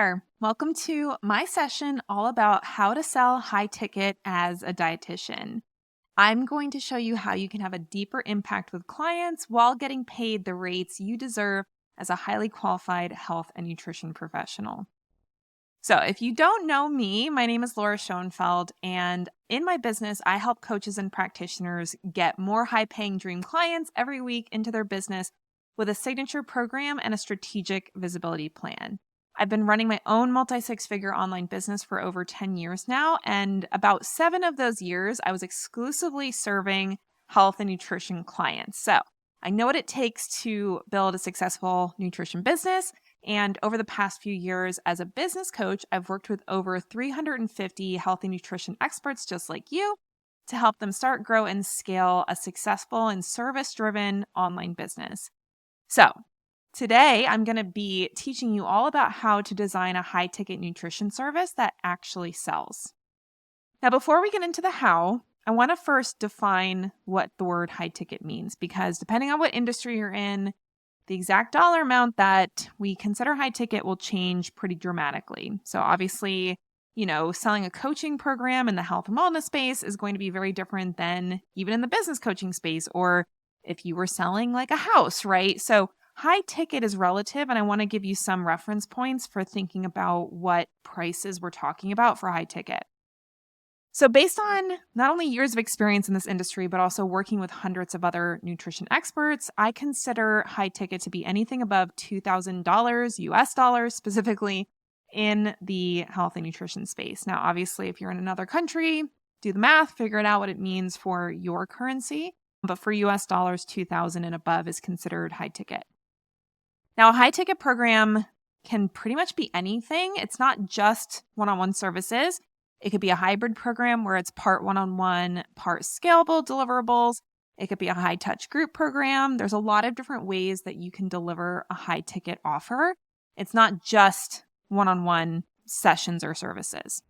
there. Welcome to my session all about how to sell high ticket as a dietitian. I'm going to show you how you can have a deeper impact with clients while getting paid the rates you deserve as a highly qualified health and nutrition professional. So, if you don't know me, my name is Laura Schoenfeld, and in my business, I help coaches and practitioners get more high paying dream clients every week into their business with a signature program and a strategic visibility plan. I've been running my own multi-six-figure online business for over 10 years now, and about 7 of those years, I was exclusively serving health and nutrition clients. So I know what it takes to build a successful nutrition business. And over the past few years as a business coach, I've worked with over 350 health and nutrition experts just like you to help them start, grow, and scale a successful and service-driven online business. So today, I'm going to be teaching you all about how to design a high-ticket nutrition service that actually sells. Now, before we get into the how, I want to first define what the word high-ticket means, because depending on what industry you're in, the exact dollar amount that we consider high-ticket will change pretty dramatically. So obviously, selling a coaching program in the health and wellness space is going to be very different than even in the business coaching space, or if you were selling like a house, right? So high ticket is relative, and I want to give you some reference points for thinking about what prices we're talking about for high ticket. So based on not only years of experience in this industry, but also working with hundreds of other nutrition experts, I consider high ticket to be anything above $2,000 US dollars, specifically in the health and nutrition space. Now, obviously, if you're in another country, do the math, figure it out what it means for your currency. But for US dollars, 2,000 and above is considered high ticket. Now, a high ticket program can pretty much be anything. It's not just one-on-one services. It could be a hybrid program where it's part one-on-one, part scalable deliverables. It could be a high touch group program. There's a lot of different ways that you can deliver a high ticket offer. It's not just one-on-one sessions or services.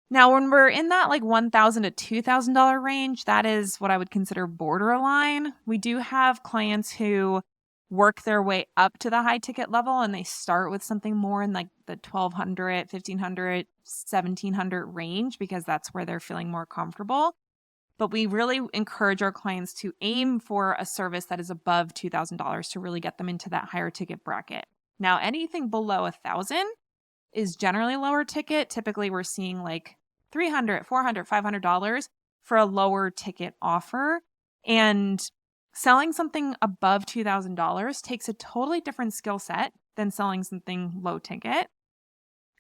Now, when we're in that like $1,000 to $2,000 range, that is what I would consider borderline. We do have clients who work their way up to the high ticket level, and they start with something more in like the $1,200, $1,500, $1,700 range because that's where they're feeling more comfortable. But we really encourage our clients to aim for a service that is above $2,000 to really get them into that higher ticket bracket. Now, anything below $1,000 is generally lower ticket. Typically, we're seeing like $300, $400, $500 for a lower ticket offer. And selling something above $2,000 takes a totally different skill set than selling something low ticket.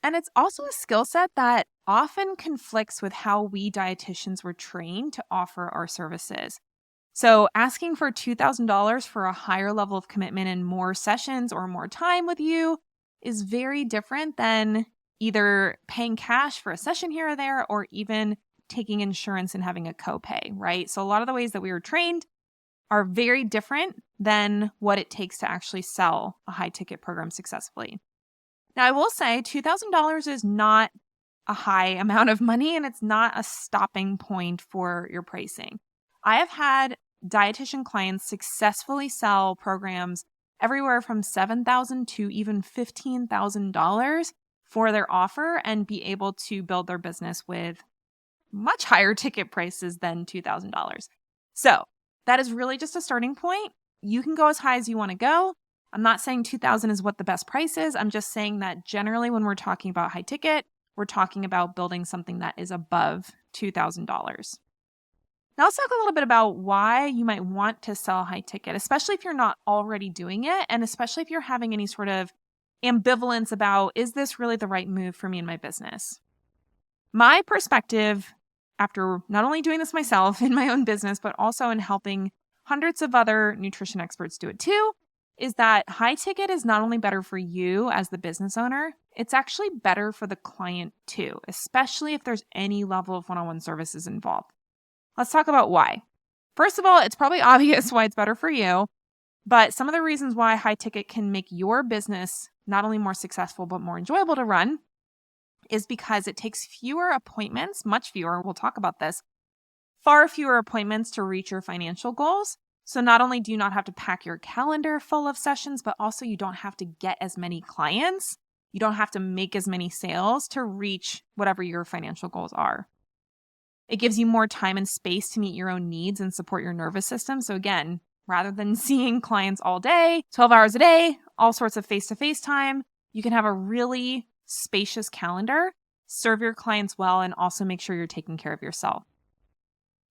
And it's also a skill set that often conflicts with how we dietitians were trained to offer our services. So asking for $2,000 for a higher level of commitment and more sessions or more time with you is very different than either paying cash for a session here or there, or even taking insurance and having a copay, right? So a lot of the ways that we were trained are very different than what it takes to actually sell a high ticket program successfully. Now, I will say $2,000 is not a high amount of money, and it's not a stopping point for your pricing. I have had dietitian clients successfully sell programs everywhere from $7,000 to even $15,000 for their offer and be able to build their business with much higher ticket prices than $2,000. So that is really just a starting point. You can go as high as you want to go. I'm not saying 2,000 is what the best price is. I'm just saying that generally when we're talking about high ticket, we're talking about building something that is above $2,000. Now let's talk a little bit about why you might want to sell high ticket, especially if you're not already doing it, and especially if you're having any sort of ambivalence about, is this really the right move for me in my business? My perspective, after not only doing this myself in my own business, but also in helping hundreds of other nutrition experts do it too, is that high ticket is not only better for you as the business owner, it's actually better for the client too, especially if there's any level of one-on-one services involved. Let's talk about why. First of all, it's probably obvious why it's better for you, but some of the reasons why high ticket can make your business not only more successful, but more enjoyable to run is because it takes fewer appointments, much fewer, we'll talk about this, far fewer appointments to reach your financial goals. So not only do you not have to pack your calendar full of sessions, but also you don't have to get as many clients. You don't have to make as many sales to reach whatever your financial goals are. It gives you more time and space to meet your own needs and support your nervous system. So again, rather than seeing clients all day, 12 hours a day, all sorts of face-to-face time, you can have a really spacious calendar, serve your clients well, and also make sure you're taking care of yourself.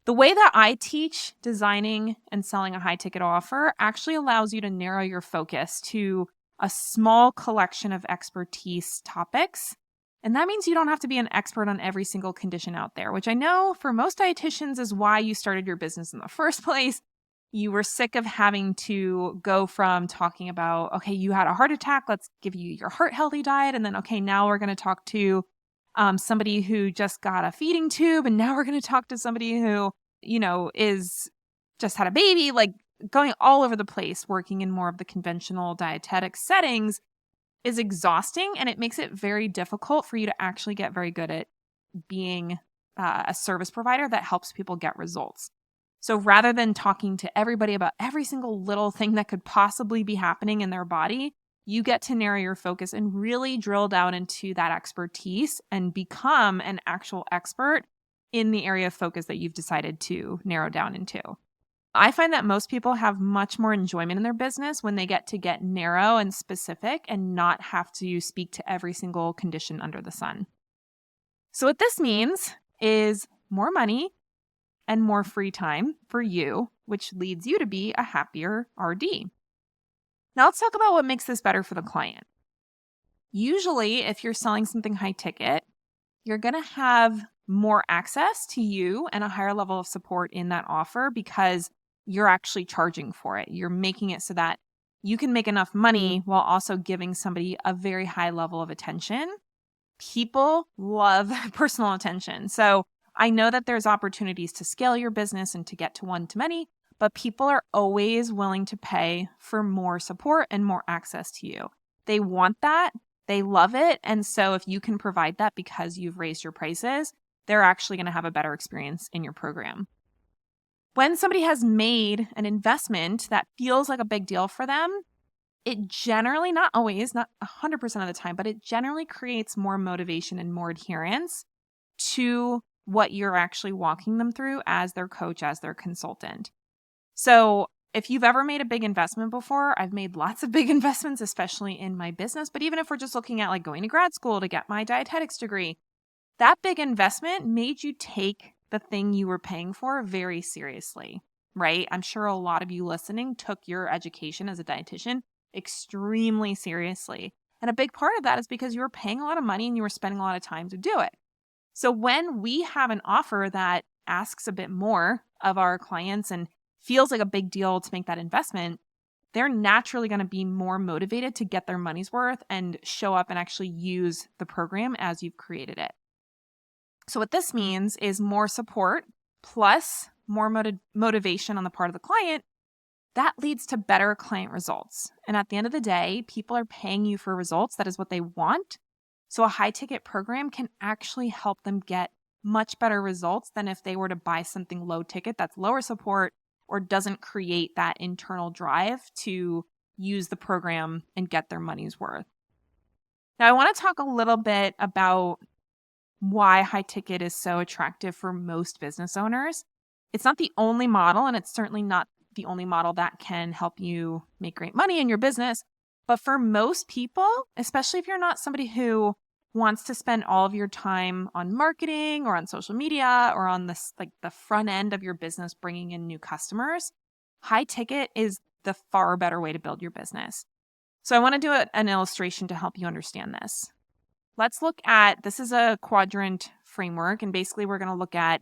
The way that I teach designing and selling a high ticket offer actually allows you to narrow your focus to a small collection of expertise topics. And that means you don't have to be an expert on every single condition out there, which I know for most dietitians is why you started your business in the first place. You were sick of having to go from talking about, okay, you had a heart attack, let's give you your heart healthy diet. And then, okay, now we're going to talk to somebody who just got a feeding tube. And now we're going to talk to somebody who, is just had a baby, like going all over the place, working in more of the conventional dietetic settings is exhausting. And it makes it very difficult for you to actually get very good at being a service provider that helps people get results. So rather than talking to everybody about every single little thing that could possibly be happening in their body, you get to narrow your focus and really drill down into that expertise and become an actual expert in the area of focus that you've decided to narrow down into. I find that most people have much more enjoyment in their business when they get narrow and specific and not have to speak to every single condition under the sun. So what this means is more money and more free time for you, which leads you to be a happier RD. Now let's talk about what makes this better for the client. Usually, if you're selling something high ticket, you're going to have more access to you and a higher level of support in that offer because you're actually charging for it. You're making it so that you can make enough money while also giving somebody a very high level of attention. People love personal attention. So I know that there's opportunities to scale your business and to get to one-to-many, but people are always willing to pay for more support and more access to you. They want that. They love it. And so if you can provide that because you've raised your prices, they're actually going to have a better experience in your program. When somebody has made an investment that feels like a big deal for them, it generally, not always, not 100% of the time, but it generally creates more motivation and more adherence to what you're actually walking them through as their coach, as their consultant. So if you've ever made a big investment before, I've made lots of big investments, especially in my business. But even if we're just looking at like going to grad school to get my dietetics degree, that big investment made you take the thing you were paying for very seriously, right? I'm sure a lot of you listening took your education as a dietitian extremely seriously. And a big part of that is because you were paying a lot of money and you were spending a lot of time to do it. So when we have an offer that asks a bit more of our clients and feels like a big deal to make that investment, they're naturally going to be more motivated to get their money's worth and show up and actually use the program as you've created it. So what this means is more support plus more motivation on the part of the client. That leads to better client results. And at the end of the day, people are paying you for results. That is what they want. So a high ticket program can actually help them get much better results than if they were to buy something low ticket that's lower support or doesn't create that internal drive to use the program and get their money's worth. Now, I want to talk a little bit about why high ticket is so attractive for most business owners. It's not the only model, and it's certainly not the only model that can help you make great money in your business. But for most people, especially if you're not somebody who wants to spend all of your time on marketing or on social media or on this, like the front end of your business, bringing in new customers, high ticket is the far better way to build your business. So I want to do an illustration to help you understand this. Let's look at, this is a quadrant framework, and basically we're going to look at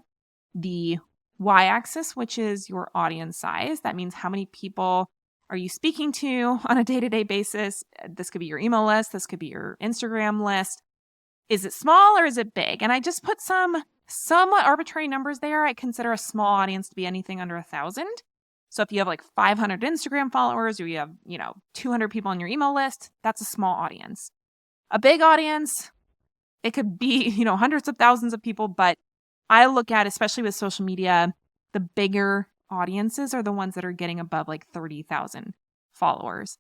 the y-axis, which is your audience size. That means how many people are you speaking to on a day-to-day basis? This could be your email list. This could be your Instagram list. Is it small or is it big? And I just put some somewhat arbitrary numbers there. I consider a small audience to be anything under 1,000. So if you have like 500 Instagram followers or you have, 200 people on your email list, that's a small audience. A big audience, it could be, hundreds of thousands of people, but I look at, especially with social media, the bigger audiences are the ones that are getting above like 30,000 followers.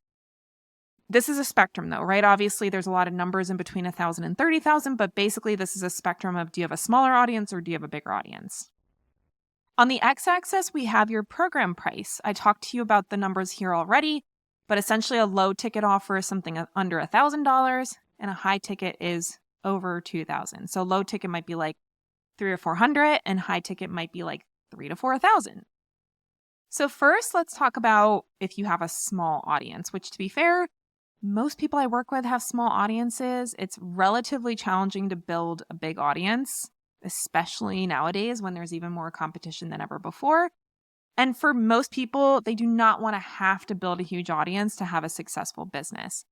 This is a spectrum though, right? Obviously, there's a lot of numbers in between 1,000 and 30,000, but basically this is a spectrum of, do you have a smaller audience or do you have a bigger audience? On the x-axis, we have your program price. I talked to you about the numbers here already, but essentially a low ticket offer is something under $1,000 and a high ticket is over 2,000. So low ticket might be like 300 or 400 and high ticket might be like 3 to 4,000. So first, let's talk about if you have a small audience, which to be fair, most people I work with have small audiences. It's relatively challenging to build a big audience, especially nowadays when there's even more competition than ever before. And for most people, they do not want to have to build a huge audience to have a successful business.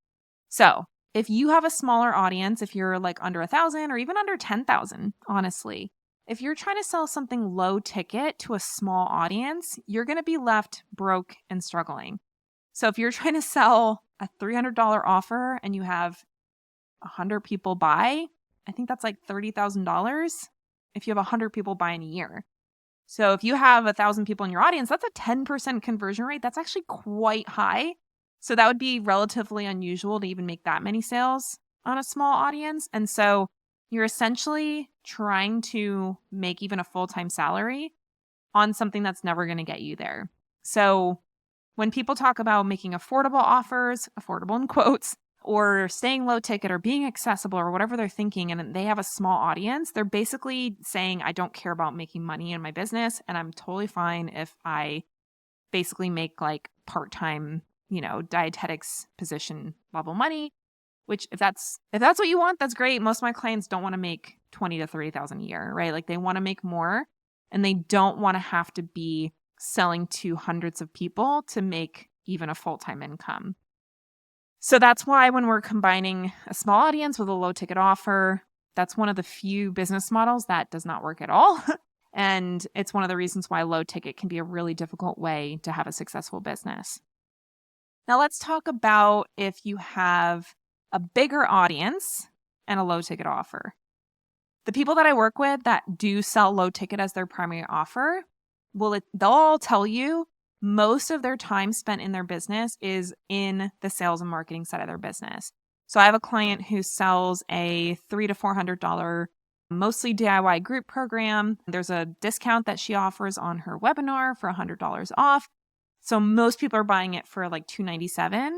So if you have a smaller audience, if you're like under 1,000 or even under 10,000, honestly, if you're trying to sell something low ticket to a small audience, you're going to be left broke and struggling. So if you're trying to sell a $300 offer and you have 100 people buy, I think that's like $30,000 if you have 100 people buy in a year. So if you have 1,000 people in your audience, that's a 10% conversion rate. That's actually quite high. So that would be relatively unusual to even make that many sales on a small audience. And so you're essentially trying to make even a full-time salary on something that's never going to get you there. So when people talk about making affordable offers, affordable in quotes, or staying low ticket or being accessible or whatever they're thinking, and they have a small audience, they're basically saying, I don't care about making money in my business. And I'm totally fine if I basically make like part-time, dietetics position level money, which if that's what you want, that's great. Most of my clients don't want to make 20 to 30,000 a year, right? Like they want to make more and they don't want to have to be selling to hundreds of people to make even a full-time income. So that's why when we're combining a small audience with a low ticket offer, that's one of the few business models that does not work at all. And it's one of the reasons why low ticket can be a really difficult way to have a successful business. Now let's talk about if you have a bigger audience and a low ticket offer. The people that I work with that do sell low ticket as their primary offer, they'll all tell you most of their time spent in their business is in the sales and marketing side of their business. So I have a client who sells a $300 to $400 mostly DIY group program. There's a discount that she offers on her webinar for $100 off. So most people are buying it for like $297.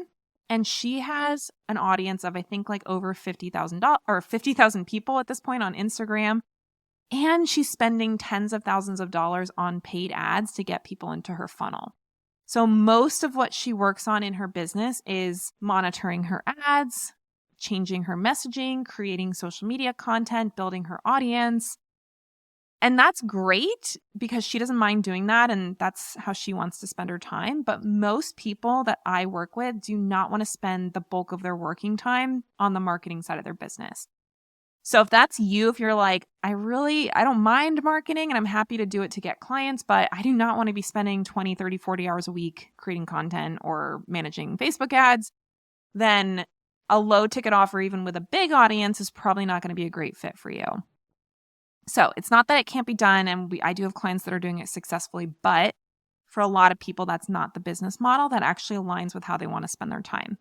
And she has an audience of, I think, like over 50,000 or 50,000 people at this point on Instagram. And she's spending tens of thousands of dollars on paid ads to get people into her funnel. So most of what she works on in her business is monitoring her ads, changing her messaging, creating social media content, building her audience. And that's great because she doesn't mind doing that and that's how she wants to spend her time. But most people that I work with do not want to spend the bulk of their working time on the marketing side of their business. So if that's you, if you're like, I don't mind marketing and I'm happy to do it to get clients, but I do not want to be spending 20, 30, 40 hours a week creating content or managing Facebook ads, then a low ticket offer, even with a big audience, is probably not going to be a great fit for you. So it's not that it can't be done. And I do have clients that are doing it successfully, but for a lot of people, that's not the business model that actually aligns with how they want to spend their time.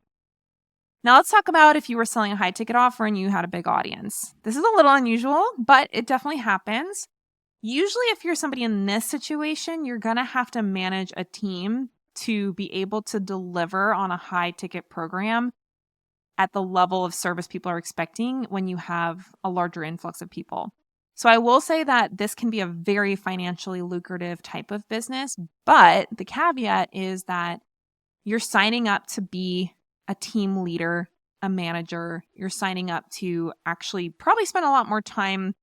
Now let's talk about if you were selling a high ticket offer and you had a big audience. This is a little unusual, but it definitely happens. Usually if you're somebody in this situation, you're going to have to manage a team to be able to deliver on a high ticket program at the level of service people are expecting when you have a larger influx of people. So I will say that this can be a very financially lucrative type of business, but the caveat is that you're signing up to be a team leader, a manager. You're signing up to actually probably spend a lot more time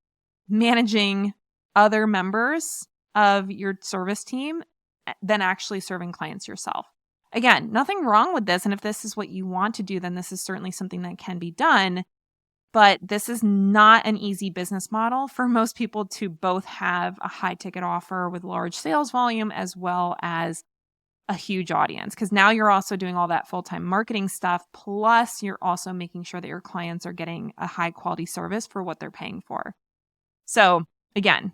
managing other members of your service team than actually serving clients yourself. Again, nothing wrong with this. And if this is what you want to do, then this is certainly something that can be done. But this is not an easy business model for most people to both have a high ticket offer with large sales volume as well as a huge audience. Because now you're also doing all that full-time marketing stuff. Plus, you're also making sure that your clients are getting a high quality service for what they're paying for. So again,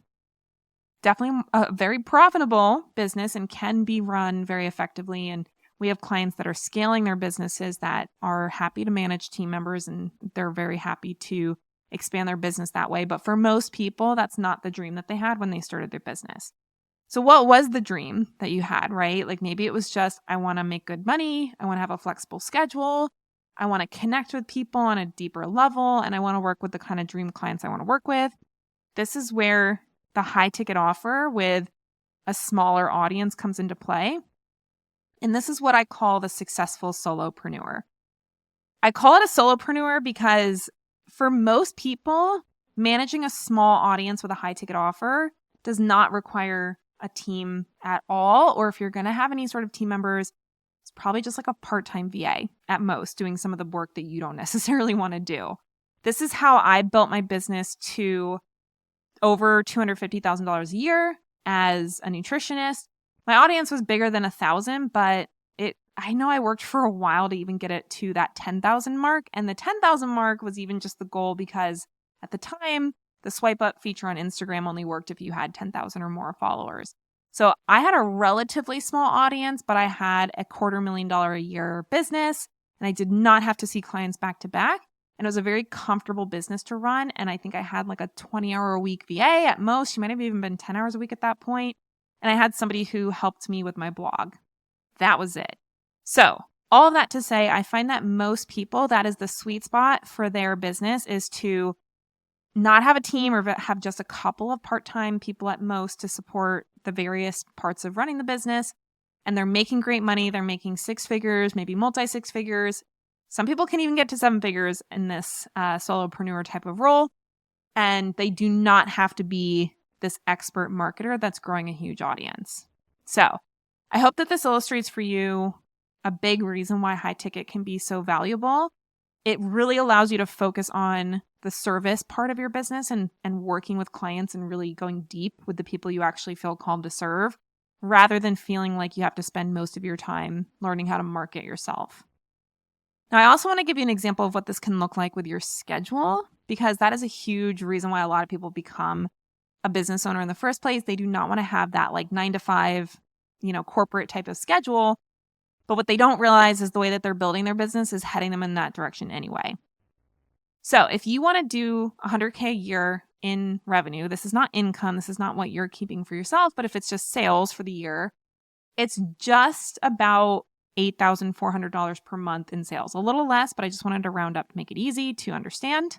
definitely a very profitable business and can be run very effectively. And We have clients that are scaling their businesses that are happy to manage team members, and they're very happy to expand their business that way. But for most people, that's not the dream that they had when they started their business. So what was the dream that you had, right? Like maybe it was just, I want to make good money. I want to have a flexible schedule. I want to connect with people on a deeper level, and I want to work with the kind of dream clients I want to work with. This is where the high ticket offer with a smaller audience comes into play. And this is what I call the successful solopreneur. I call it a solopreneur because for most people, managing a small audience with a high ticket offer does not require a team at all. Or if you're going to have any sort of team members, it's probably just like a part-time VA at most, doing some of the work that you don't necessarily want to do. This is how I built my business to over $250,000 a year as a nutritionist. My audience was bigger than 1,000, but I know I worked for a while to even get it to that 10,000 mark. And the 10,000 mark was even just the goal because at the time, the swipe up feature on Instagram only worked if you had 10,000 or more followers. So I had a relatively small audience, but I had a $250,000 a year business, and I did not have to see clients back to back. And it was a very comfortable business to run. And I think I had like a 20-hour a week VA at most. She might have even been 10 hours a week at that point. And I had somebody who helped me with my blog. That was it. So all of that to say, I find that most people, that is the sweet spot for their business, is to not have a team or have just a couple of part-time people at most to support the various parts of running the business. And they're making great money. They're making six figures, maybe multi-six figures. Some people can even get to seven figures in this solopreneur type of role. And they do not have to be this expert marketer that's growing a huge audience. So I hope that this illustrates for you a big reason why high ticket can be so valuable. It really allows you to focus on the service part of your business and working with clients and really going deep with the people you actually feel called to serve, rather than feeling like you have to spend most of your time learning how to market yourself. Now, I also want to give you an example of what this can look like with your schedule, because that is a huge reason why a lot of people become a business owner in the first place. They do not want to have that like 9 to 5, corporate type of schedule. But what they don't realize is the way that they're building their business is heading them in that direction anyway. So if you want to do $100K a year in revenue, this is not income. This is not what you're keeping for yourself. But if it's just sales for the year, it's just about $8,400 per month in sales. A little less, but I just wanted to round up to make it easy to understand.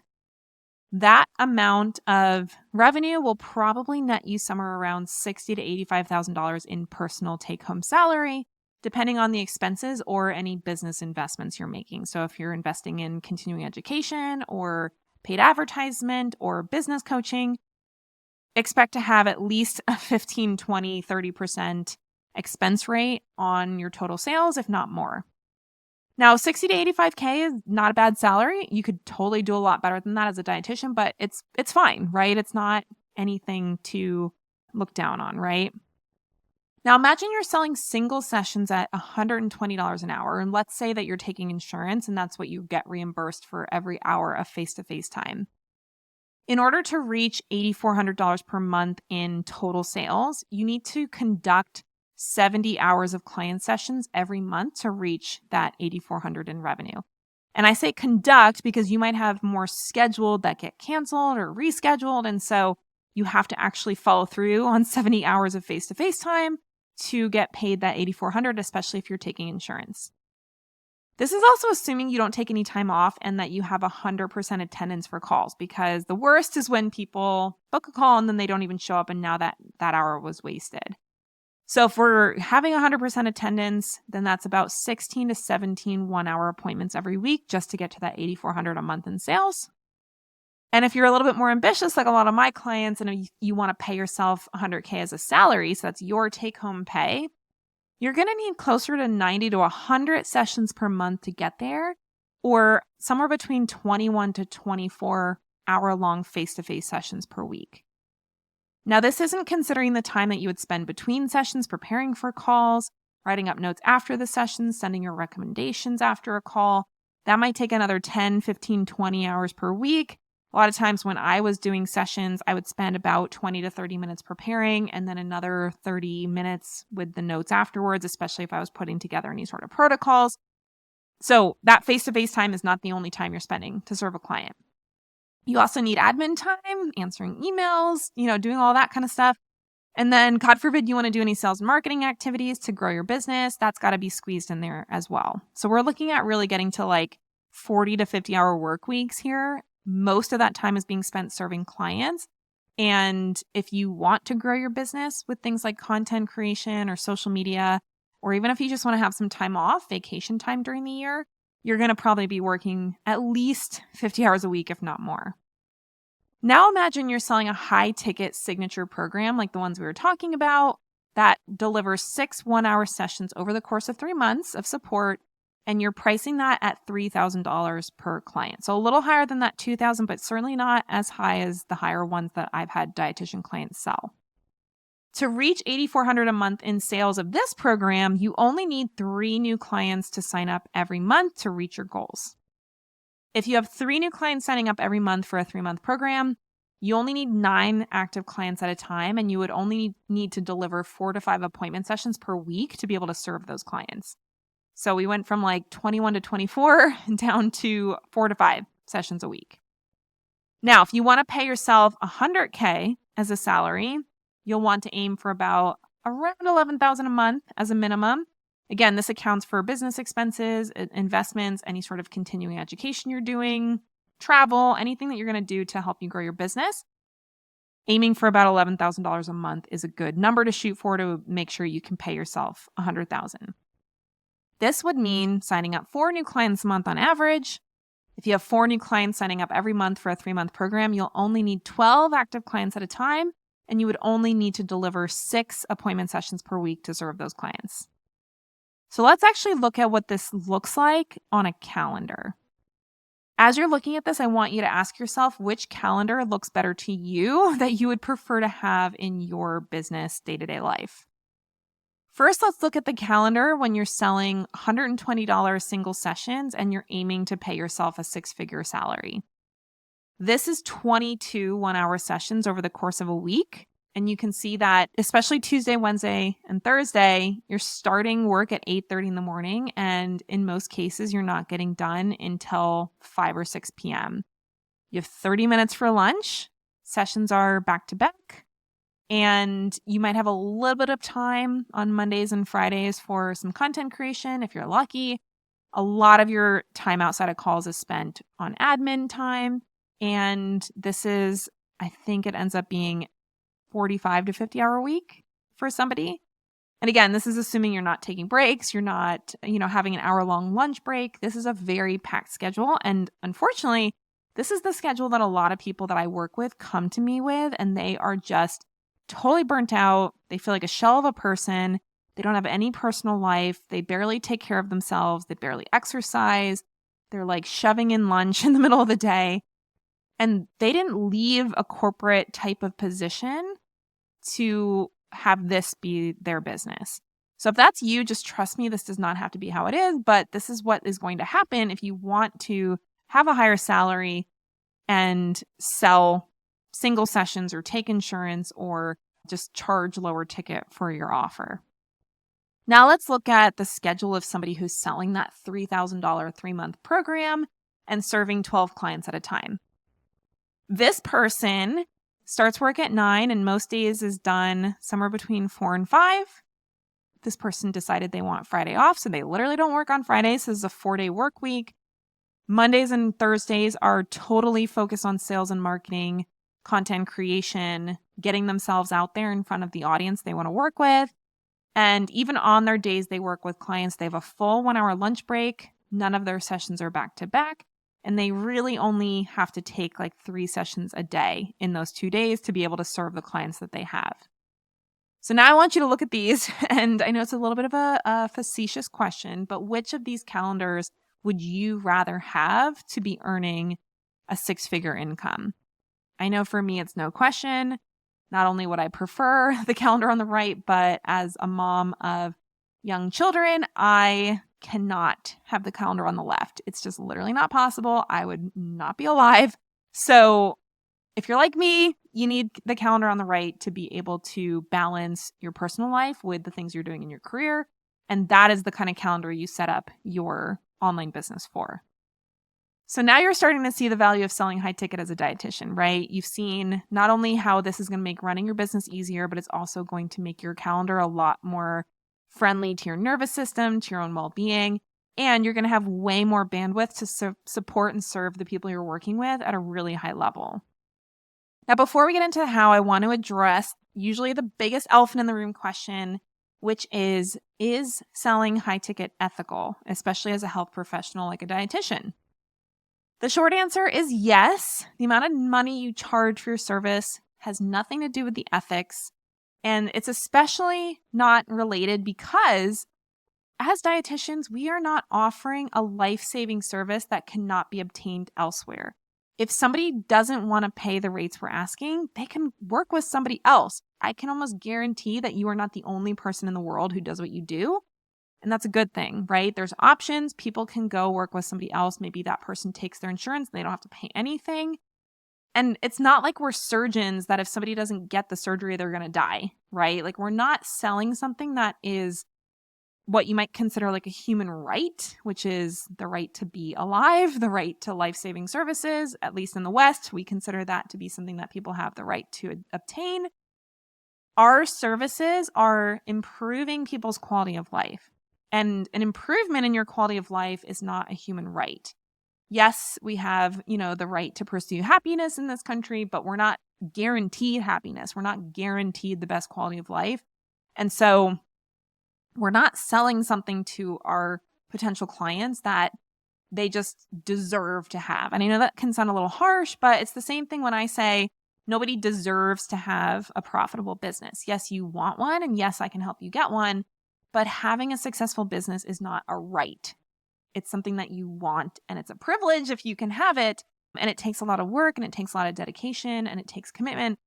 That amount of revenue will probably net you somewhere around $60,000 to $85,000 in personal take-home salary, depending on the expenses or any business investments you're making. So if you're investing in continuing education or paid advertisement or business coaching, expect to have at least a 15, 20, 30% expense rate on your total sales, if not more. Now, 60 to 85K is not a bad salary. You could totally do a lot better than that as a dietitian, but it's fine, right? It's not anything to look down on, right? Now, imagine you're selling single sessions at $120 an hour, and let's say that you're taking insurance and that's what you get reimbursed for every hour of face-to-face time. In order to reach $8,400 per month in total sales, you need to conduct 70 hours of client sessions every month to reach that $8,400 in revenue. And I say conduct because you might have more scheduled that get canceled or rescheduled, and so you have to actually follow through on 70 hours of face-to-face time to get paid that $8,400, especially if you're taking insurance. This is also assuming you don't take any time off and that you have 100% attendance for calls, because the worst is when people book a call and then they don't even show up and now that hour was wasted. So if we're having 100% attendance, then that's about 16 to 17 one-hour appointments every week just to get to that $8,400 a month in sales. And if you're a little bit more ambitious, like a lot of my clients, and you want to pay yourself $100K as a salary, so that's your take-home pay, you're going to need closer to 90 to 100 sessions per month to get there, or somewhere between 21 to 24 hour-long face-to-face sessions per week. Now, this isn't considering the time that you would spend between sessions preparing for calls, writing up notes after the sessions, sending your recommendations after a call. That might take another 10, 15, 20 hours per week, A lot of times when I was doing sessions, I would spend about 20 to 30 minutes preparing and then another 30 minutes with the notes afterwards, especially if I was putting together any sort of protocols. So that face-to-face time is not the only time you're spending to serve a client. You also need admin time, answering emails, doing all that kind of stuff. And then, God forbid, you want to do any sales and marketing activities to grow your business. That's got to be squeezed in there as well. So we're looking at really getting to like 40 to 50 hour work weeks here. Most of that time is being spent serving clients. And if you want to grow your business with things like content creation or social media, or even if you just want to have some time off, vacation time during the year, you're going to probably be working at least 50 hours a week, if not more. Now imagine you're selling a high-ticket signature program like the ones we were talking about that delivers 6 one-hour sessions over the course of 3 months of support, and you're pricing that at $3,000 per client. So a little higher than that $2,000, but certainly not as high as the higher ones that I've had dietitian clients sell. To reach $8,400 a month in sales of this program, you only need 3 new clients to sign up every month to reach your goals. If you have 3 new clients signing up every month for a 3-month program, you only need 9 active clients at a time, and you would only need to deliver 4 to 5 appointment sessions per week to be able to serve those clients. So we went from like 21 to 24 down to 4 to 5 sessions a week. Now, if you want to pay yourself $100K as a salary, you'll want to aim for about around $11,000 a month as a minimum. Again, this accounts for business expenses, investments, any sort of continuing education you're doing, travel, anything that you're going to do to help you grow your business. Aiming for about $11,000 a month is a good number to shoot for to make sure you can pay yourself $100,000. This would mean signing up 4 new clients a month on average. If you have 4 new clients signing up every month for a 3-month program, you'll only need 12 active clients at a time, and you would only need to deliver 6 appointment sessions per week to serve those clients. So let's actually look at what this looks like on a calendar. As you're looking at this, I want you to ask yourself which calendar looks better to you that you would prefer to have in your business day-to-day life. First, let's look at the calendar when you're selling $120 single sessions and you're aiming to pay yourself a 6-figure salary. This is 22 one-hour sessions over the course of a week. And you can see that, especially Tuesday, Wednesday, and Thursday, you're starting work at 8:30 in the morning. And in most cases, you're not getting done until 5 or 6 p.m. You have 30 minutes for lunch. Sessions are back to back. And you might have a little bit of time on Mondays and Fridays for some content creation if you're lucky. A lot of your time outside of calls is spent on admin time. And this is, I think it ends up being 45 to 50 hour week for somebody. And again, this is assuming you're not taking breaks. You're not, having an hour-long lunch break. This is a very packed schedule. And unfortunately, this is the schedule that a lot of people that I work with come to me with, and they are just totally burnt out. They feel like a shell of a person. They don't have any personal life. They barely take care of themselves. They barely exercise. They're like shoving in lunch in the middle of the day. And they didn't leave a corporate type of position to have this be their business. So if that's you, just trust me, this does not have to be how it is, but this is what is going to happen if you want to have a higher salary and sell single sessions or take insurance or just charge lower ticket for your offer. Now let's look at the schedule of somebody who's selling that $3,000 3-month program and serving 12 clients at a time. This person starts work at 9 and most days is done somewhere between 4 and 5. This person decided they want Friday off, so they literally don't work on Fridays. This is a 4-day work week. Mondays and Thursdays are totally focused on sales and marketing, content creation, getting themselves out there in front of the audience they want to work with. And even on their days they work with clients, they have a full 1-hour lunch break. None of their sessions are back to back. And they really only have to take like 3 sessions a day in those 2 days to be able to serve the clients that they have. So now I want you to look at these, and I know it's a little bit of a facetious question, but which of these calendars would you rather have to be earning a 6-figure income? I know for me, it's no question. Not only would I prefer the calendar on the right, but as a mom of young children, I cannot have the calendar on the left. It's just literally not possible. I would not be alive. So if you're like me, you need the calendar on the right to be able to balance your personal life with the things you're doing in your career. And that is the kind of calendar you set up your online business for. So now you're starting to see the value of selling high ticket as a dietitian, right? You've seen not only how this is going to make running your business easier, but it's also going to make your calendar a lot more friendly to your nervous system, to your own well-being. And you're going to have way more bandwidth to support and serve the people you're working with at a really high level. Now, before we get into how, I want to address usually the biggest elephant in the room question, which is selling high ticket ethical, especially as a health professional like a dietitian? The short answer is yes. The amount of money you charge for your service has nothing to do with the ethics. And it's especially not related because as dietitians, we are not offering a life-saving service that cannot be obtained elsewhere. If somebody doesn't want to pay the rates we're asking, they can work with somebody else. I can almost guarantee that you are not the only person in the world who does what you do. And that's a good thing, right? There's options. People can go work with somebody else. Maybe that person takes their insurance. They don't have to pay anything. And it's not like we're surgeons that if somebody doesn't get the surgery, they're going to die, right? Like we're not selling something that is what you might consider like a human right, which is the right to be alive, the right to life-saving services. At least in the West, we consider that to be something that people have the right to obtain. Our services are improving people's quality of life. And an improvement in your quality of life is not a human right. Yes, we have, the right to pursue happiness in this country, but we're not guaranteed happiness. We're not guaranteed the best quality of life. And so we're not selling something to our potential clients that they just deserve to have. And I know that can sound a little harsh, but it's the same thing when I say nobody deserves to have a profitable business. Yes, you want one, and yes, I can help you get one, but having a successful business is not a right. It's something that you want, and it's a privilege if you can have it, and it takes a lot of work, and it takes a lot of dedication, and it takes commitment,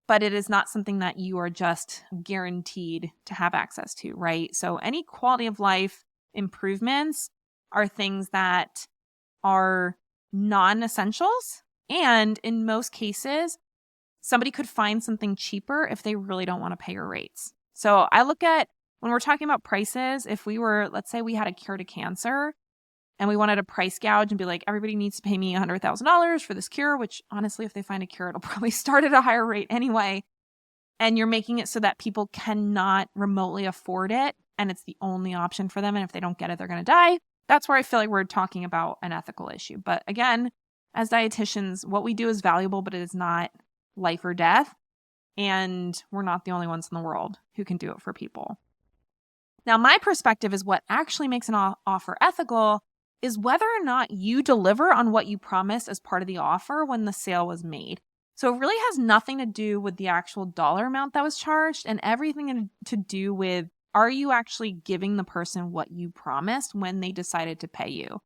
but it is not something that you are just guaranteed to have access to, right? So any quality of life improvements are things that are non-essentials. And in most cases, somebody could find something cheaper if they really don't want to pay your rates. So I look at when we're talking about prices, if we were, let's say we had a cure to cancer and we wanted a price gouge and be like, everybody needs to pay me $100,000 for this cure, which honestly, if they find a cure, it'll probably start at a higher rate anyway. And you're making it so that people cannot remotely afford it. And it's the only option for them. And if they don't get it, they're going to die. That's where I feel like we're talking about an ethical issue. But again, as dietitians, what we do is valuable, but it is not life or death. And we're not the only ones in the world who can do it for people. Now, my perspective is what actually makes an offer ethical is whether or not you deliver on what you promised as part of the offer when the sale was made. So it really has nothing to do with the actual dollar amount that was charged and everything to do with, are you actually giving the person what you promised when they decided to pay you?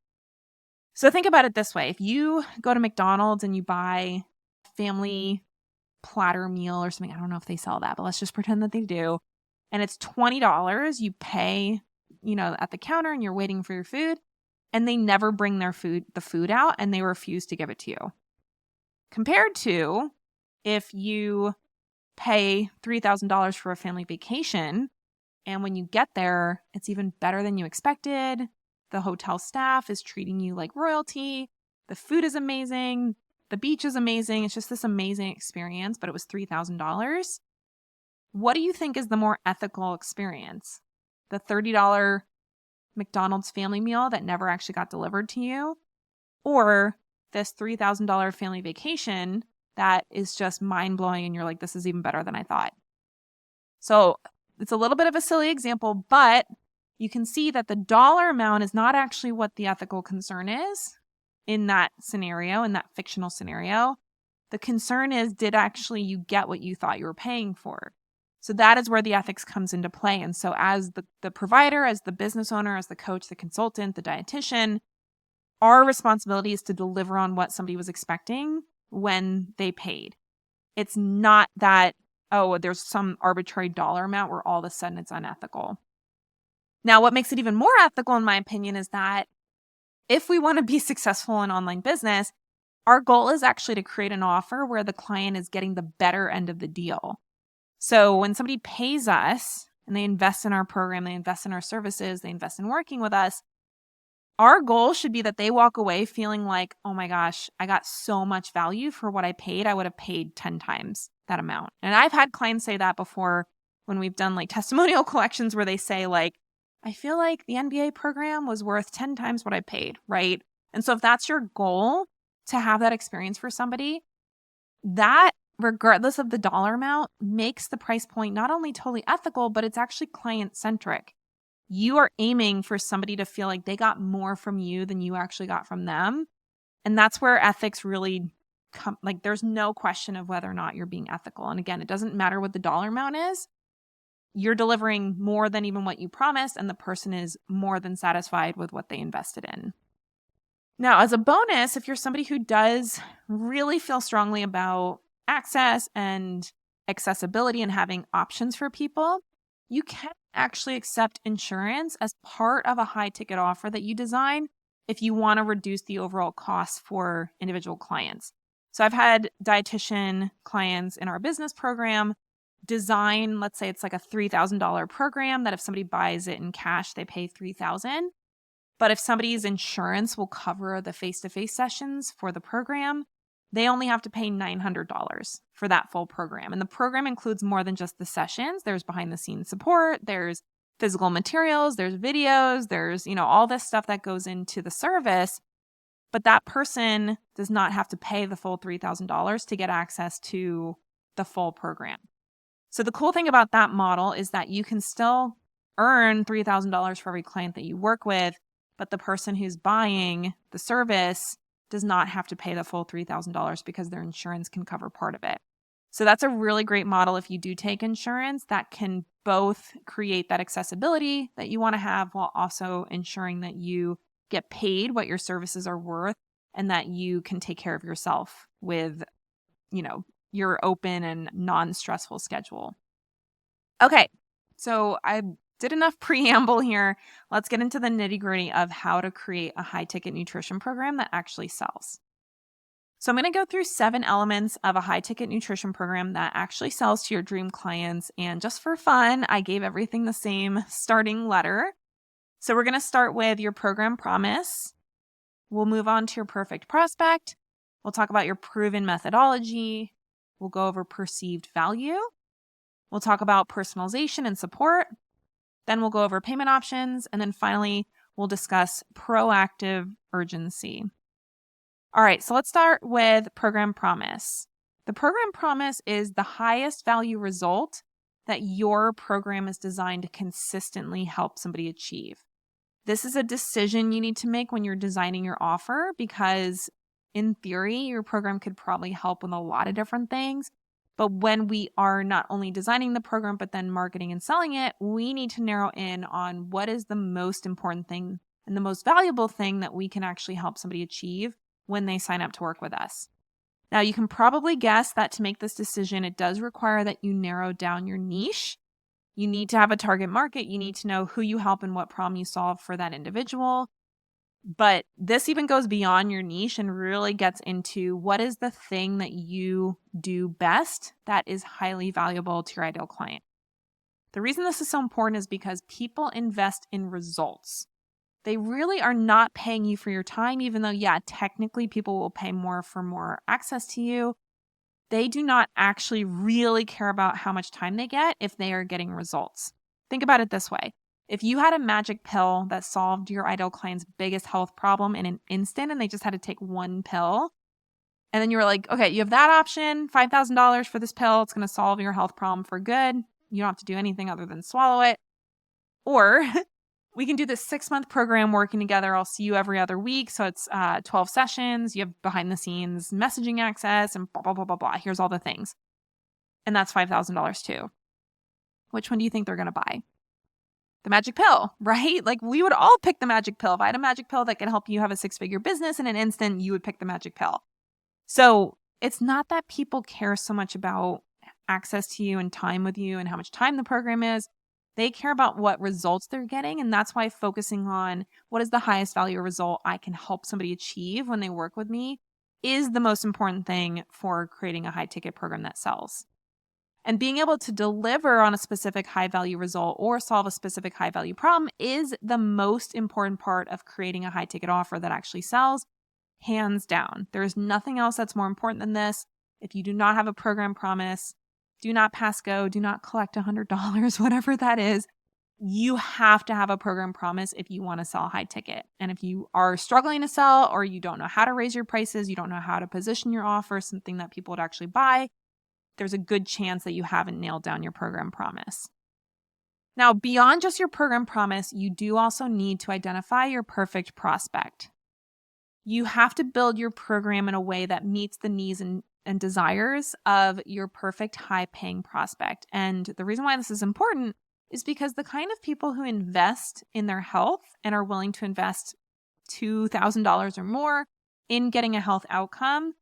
So think about it this way. If you go to McDonald's and you buy a family platter meal or something, I don't know if they sell that, but let's just pretend that they do. And it's $20, you pay, at the counter and you're waiting for your food, and they never bring the food out and they refuse to give it to you. Compared to if you pay $3,000 for a family vacation, and when you get there, it's even better than you expected. The hotel staff is treating you like royalty. The food is amazing. The beach is amazing. It's just this amazing experience, but it was $3,000. What do you think is the more ethical experience? The $30 McDonald's family meal that never actually got delivered to you? Or this $3,000 family vacation that is just mind-blowing and you're like, this is even better than I thought. So it's a little bit of a silly example, but you can see that the dollar amount is not actually what the ethical concern is in that scenario, in that fictional scenario. The concern is, did actually you get what you thought you were paying for? So that is where the ethics comes into play. And so as the provider, as the business owner, as the coach, the consultant, the dietitian, our responsibility is to deliver on what somebody was expecting when they paid. It's not that, there's some arbitrary dollar amount where all of a sudden it's unethical. Now, what makes it even more ethical, in my opinion, is that if we want to be successful in online business, Our goal is actually to create an offer where the client is getting the better end of the deal. So when somebody pays us and they invest in our program, they invest in our services, they invest in working with us, our goal should be that they walk away feeling like, oh my gosh, I got so much value for what I paid. I would have paid 10 times that amount. And I've had clients say that before when we've done like testimonial collections where they say like, I feel like the NBA program was worth 10 times what I paid, right? And so if that's your goal to have that experience for somebody, that regardless of the dollar amount makes the price point not only totally ethical, but it's actually client centric. You are aiming for somebody to feel like they got more from you than you actually got from them. And that's where ethics really come, like there's no question of whether or not you're being ethical. And again, it doesn't matter what the dollar amount is. You're delivering more than even what you promised, and the person is more than satisfied with what they invested in. Now, as a bonus, if you're somebody who does really feel strongly about access and accessibility and having options for people, you can actually accept insurance as part of a high ticket offer that you design if you want to reduce the overall cost for individual clients. So I've had dietitian clients in our business program design, let's say it's like a $3,000 program that if somebody buys it in cash, they pay $3,000. But if somebody's insurance will cover the face-to-face sessions for the program, they only have to pay $900 for that full program. And the program includes more than just the sessions. There's behind-the-scenes support, there's physical materials, there's videos, there's, all this stuff that goes into the service. But that person does not have to pay the full $3,000 to get access to the full program. So the cool thing about that model is that you can still earn $3,000 for every client that you work with, but the person who's buying the service does not have to pay the full $3,000 because their insurance can cover part of it. So that's a really great model if you do take insurance that can both create that accessibility that you want to have while also ensuring that you get paid what your services are worth and that you can take care of yourself with, your open and non-stressful schedule. Okay, so I did enough preamble here. Let's get into the nitty-gritty of how to create a high-ticket nutrition program that actually sells. So I'm going to go through 7 elements of a high-ticket nutrition program that actually sells to your dream clients. And just for fun, I gave everything the same starting letter. So we're going to start with your program promise. We'll move on to your perfect prospect. We'll talk about your proven methodology. We'll go over perceived value. We'll talk about personalization and support. Then we'll go over payment options. And then finally, we'll discuss proactive urgency. All right, so let's start with program promise. The program promise is the highest value result that your program is designed to consistently help somebody achieve. This is a decision you need to make when you're designing your offer because in theory, your program could probably help with a lot of different things. But when we are not only designing the program, but then marketing and selling it, we need to narrow in on what is the most important thing and the most valuable thing that we can actually help somebody achieve when they sign up to work with us. Now, you can probably guess that to make this decision, it does require that you narrow down your niche. You need to have a target market. You need to know who you help and what problem you solve for that individual. But this even goes beyond your niche and really gets into what is the thing that you do best that is highly valuable to your ideal client. The reason this is so important is because people invest in results. They really are not paying you for your time, even though, technically people will pay more for more access to you. They do not actually really care about how much time they get if they are getting results. Think about it this way. If you had a magic pill that solved your ideal client's biggest health problem in an instant and they just had to take one pill, and then you were like, okay, you have that option, $5,000 for this pill. It's going to solve your health problem for good. You don't have to do anything other than swallow it. Or we can do this 6-month program working together. I'll see you every other week. So it's 12 sessions. You have behind the scenes messaging access and blah, blah, blah, blah, blah. Here's all the things. And that's $5,000 too. Which one do you think they're going to buy? The magic pill, right? Like we would all pick the magic pill. If I had a magic pill that can help you have a 6-figure business in an instant, you would pick the magic pill. So it's not that people care so much about access to you and time with you and how much time the program is. They care about what results they're getting. And that's why focusing on what is the highest value result I can help somebody achieve when they work with me is the most important thing for creating a high ticket program that sells. And being able to deliver on a specific high value result or solve a specific high value problem is the most important part of creating a high ticket offer that actually sells, hands down. There is nothing else that's more important than this. If you do not have a program promise, do not pass go, do not collect $100, whatever that is. You have to have a program promise if you want to sell high ticket. And if you are struggling to sell, or you don't know how to raise your prices, you don't know how to position your offer, something that people would actually buy, there's a good chance that you haven't nailed down your program promise. Now, beyond just your program promise, you do also need to identify your perfect prospect. You have to build your program in a way that meets the needs and desires of your perfect high-paying prospect. And the reason why this is important is because the kind of people who invest in their health and are willing to invest $2,000 or more in getting a health outcome,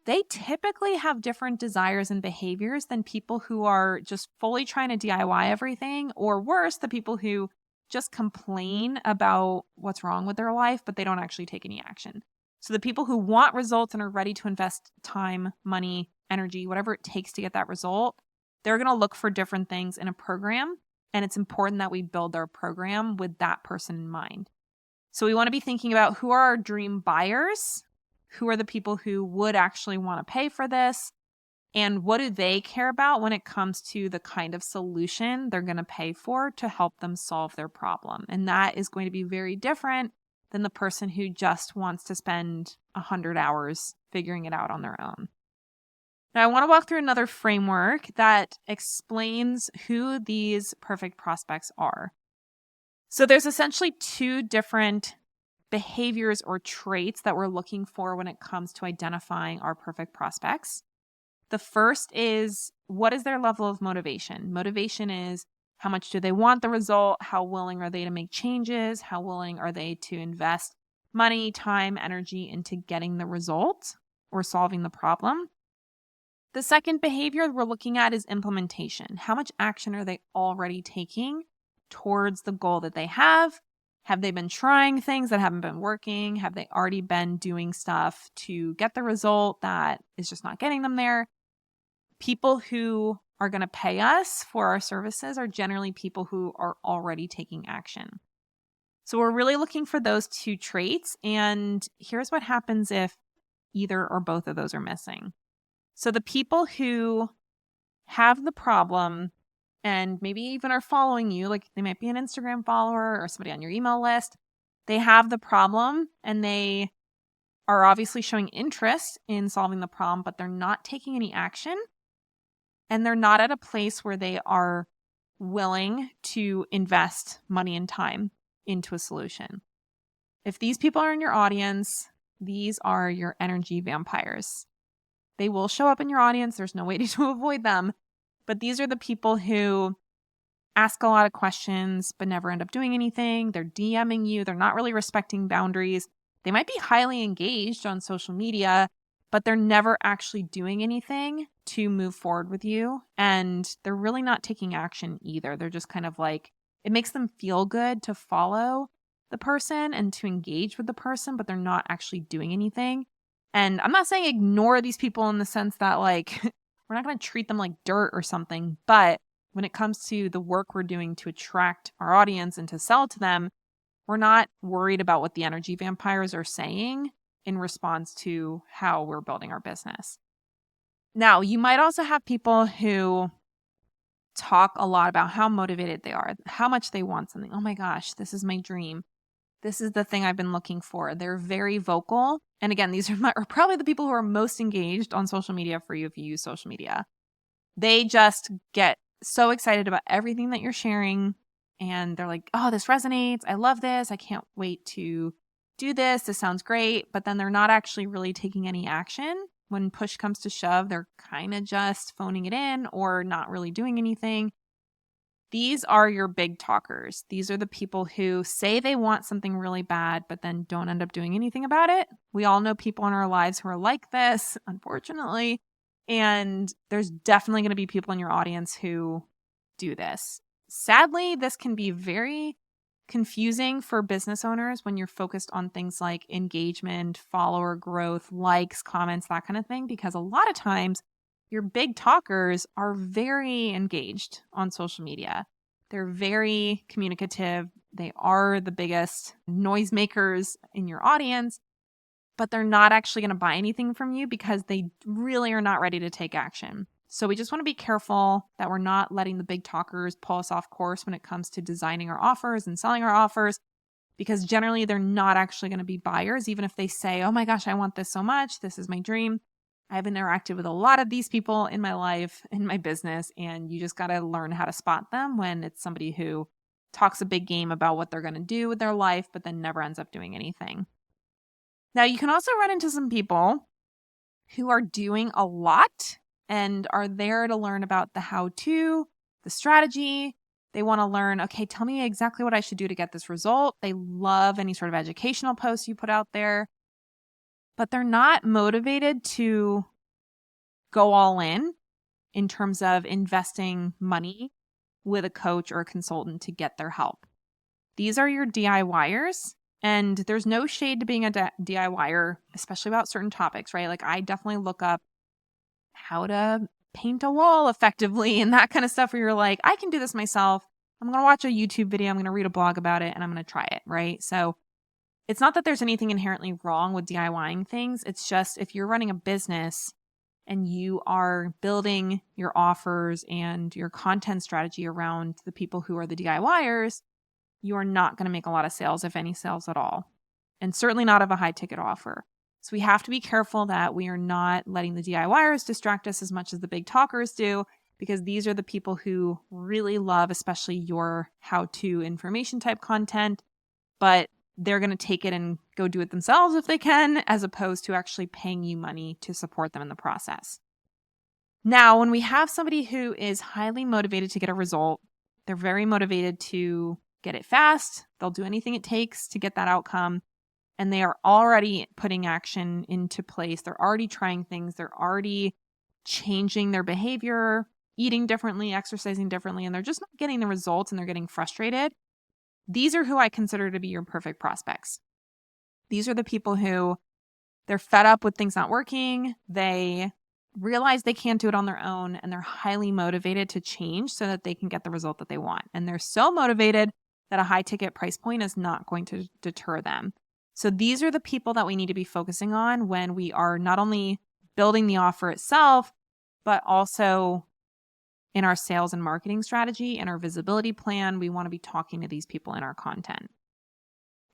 they typically have different desires and behaviors than people who are just fully trying to DIY everything, or worse, the people who just complain about what's wrong with their life, but they don't actually take any action. So the people who want results and are ready to invest time, money, energy, whatever it takes to get that result, they're going to look for different things in a program. And it's important that we build our program with that person in mind. So we want to be thinking about who are our dream buyers, who are the people who would actually want to pay for this, and what do they care about when it comes to the kind of solution they're going to pay for to help them solve their problem. And that is going to be very different than the person who just wants to spend 100 hours figuring it out on their own. Now, I want to walk through another framework that explains who these perfect prospects are. So there's essentially two different behaviors or traits that we're looking for when it comes to identifying our perfect prospects. The first is, what is their level of motivation? Motivation is, how much do they want the result? How willing are they to make changes? How willing are they to invest money, time, energy into getting the result or solving the problem? The second behavior we're looking at is implementation. How much action are they already taking towards the goal that they have? Have they been trying things that haven't been working? Have they already been doing stuff to get the result that is just not getting them there? People who are going to pay us for our services are generally people who are already taking action. So we're really looking for those two traits. And here's what happens if either or both of those are missing. So the people who have the problem and maybe even are following you, like they might be an Instagram follower or somebody on your email list, they have the problem and they are obviously showing interest in solving the problem, but they're not taking any action. And they're not at a place where they are willing to invest money and time into a solution. If these people are in your audience, these are your energy vampires. They will show up in your audience. There's no way to avoid them. But these are the people who ask a lot of questions, but never end up doing anything. They're DMing you. They're not really respecting boundaries. They might be highly engaged on social media, but they're never actually doing anything to move forward with you. And they're really not taking action either. They're just kind of like, it makes them feel good to follow the person and to engage with the person, but they're not actually doing anything. And I'm not saying ignore these people in the sense that like, we're not going to treat them like dirt or something. But when it comes to the work we're doing to attract our audience and to sell to them, we're not worried about what the energy vampires are saying in response to how we're building our business. Now, you might also have people who talk a lot about how motivated they are, how much they want something. Oh my gosh, this is my dream. This is the thing I've been looking for. They're very vocal. And again, these are probably the people who are most engaged on social media for you if you use social media. They just get so excited about everything that you're sharing. And they're like, oh, this resonates. I love this. I can't wait to do this. This sounds great. But then they're not actually really taking any action. When push comes to shove, they're kind of just phoning it in or not really doing anything. These are your big talkers. These are the people who say they want something really bad, but then don't end up doing anything about it. We all know people in our lives who are like this, unfortunately. And there's definitely going to be people in your audience who do this. Sadly, this can be very confusing for business owners when you're focused on things like engagement, follower growth, likes, comments, that kind of thing, because a lot of times your big talkers are very engaged on social media. They're very communicative. They are the biggest noisemakers in your audience, but they're not actually going to buy anything from you because they really are not ready to take action. So we just want to be careful that we're not letting the big talkers pull us off course when it comes to designing our offers and selling our offers, because generally they're not actually going to be buyers, even if they say, oh my gosh, I want this so much. This is my dream. I've interacted with a lot of these people in my life, in my business, and you just got to learn how to spot them when it's somebody who talks a big game about what they're going to do with their life, but then never ends up doing anything. Now, you can also run into some people who are doing a lot and are there to learn about the how-to, the strategy. They want to learn, okay, tell me exactly what I should do to get this result. They love any sort of educational posts you put out there, but they're not motivated to go all in terms of investing money with a coach or a consultant to get their help. These are your DIYers. And there's no shade to being a DIYer, especially about certain topics, right? Like I definitely look up how to paint a wall effectively and that kind of stuff where you're like, I can do this myself. I'm going to watch a YouTube video. I'm going to read a blog about it and I'm going to try it, right? So it's not that there's anything inherently wrong with DIYing things. It's just if you're running a business and you are building your offers and your content strategy around the people who are the DIYers, you are not going to make a lot of sales, if any sales at all, and certainly not of a high ticket offer. So we have to be careful that we are not letting the DIYers distract us as much as the big talkers do, because these are the people who really love, especially your how-to information type content, but they're going to take it and go do it themselves if they can, as opposed to actually paying you money to support them in the process. Now, when we have somebody who is highly motivated to get a result, they're very motivated to get it fast. They'll do anything it takes to get that outcome. And they are already putting action into place. They're already trying things. They're already changing their behavior, eating differently, exercising differently, and they're just not getting the results and they're getting frustrated. These are who I consider to be your perfect prospects. These are the people who they're fed up with things not working. They realize they can't do it on their own, and they're highly motivated to change so that they can get the result that they want. And they're so motivated that a high ticket price point is not going to deter them. So these are the people that we need to be focusing on when we are not only building the offer itself, but also in our sales and marketing strategy and our visibility plan. We want to be talking to these people in our content.